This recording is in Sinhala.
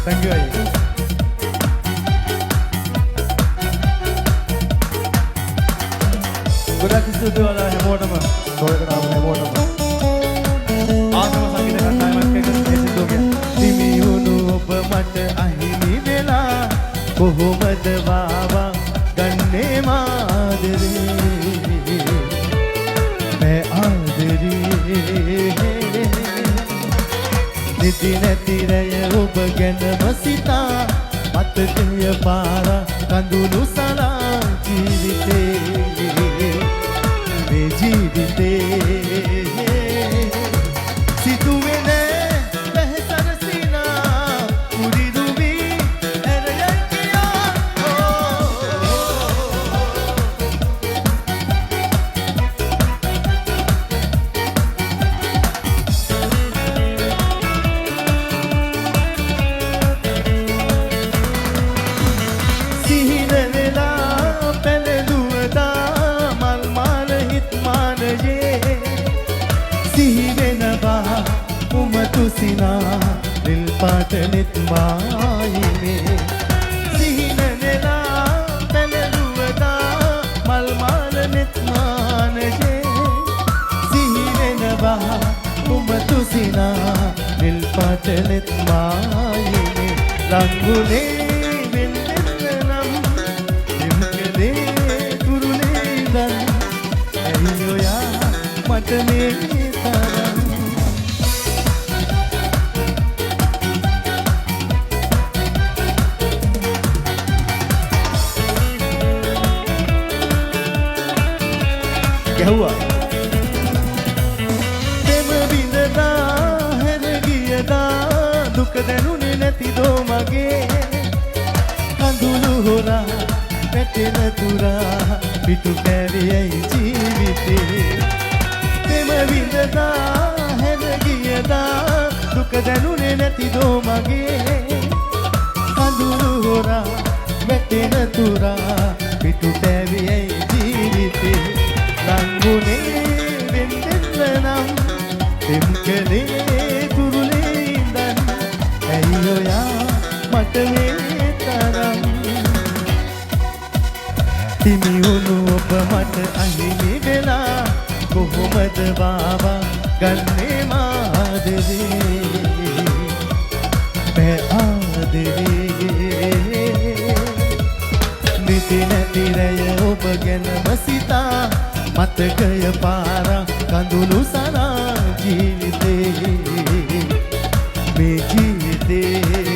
Thank you අයියේ. ගොඩක් ස්තුතියි ඔයාලා හැමෝටම සෝයකට ආව හැමෝටම. ආසම සංගීත කණ්ඩායමක් එක්ක සිදුවගෙන දිමි වුණු ඔබ මට අහිමි වෙලා කොහොමද වාවා ගන්නේ මාදරේ මේ ආදරේ නිදි නැති රැය ඔබ ගැනම සිතා මතකය පාර කඳුළු සලා ජීවිතේ මේ ජීවිතේ සිතුවේ නෑ බැහැසර සිනා උරිදු වී ඇරයන් කියා සිහින වෙලා පැලදුවදා මල් මාල හිත් මානයේ සිහි වෙනවා උමතු සිනා නිල් පාට නෙත් මායිමේ සිහින වෙලා පැලදුවදා මල් මාල නෙත් මානයේ සිහි වෙනවා උමතු සිනා නිල් පාට නෙත් මායිමේ රංගුනේ මට මේ තරම් ගැහුවා දෙම බිඳදා හැර ගියදා දුක දැනුනේ නැතිදෝ මගේ කඳුළු හොරා පැටෙන තුරා පිටු කැරියයි ජීවිතේ දෙම විඳදා හැර ගියදා දුක දැනුනේ නැතිදෝ මගේ කඳුළු හොරා වැටෙන තුරා පිටු කැරියයි ජීවිතේ ලංගුනේ වෙන්දෙන්න නම් දෙම් කලේ තුරුලේ ඉඳන් ඇයි ඔයා මට මේ තරම් හිමි වුණු ඔබ මට අහිමි වෙලා කොහොමද වාවා ගන්නේ මාදරේ මේ ආදරේ නිදි නැති රැය ඔබ ගැනම සිතා මතකය පාර කඳුළු සලා ජීවිතේ මේ ජීවිතේ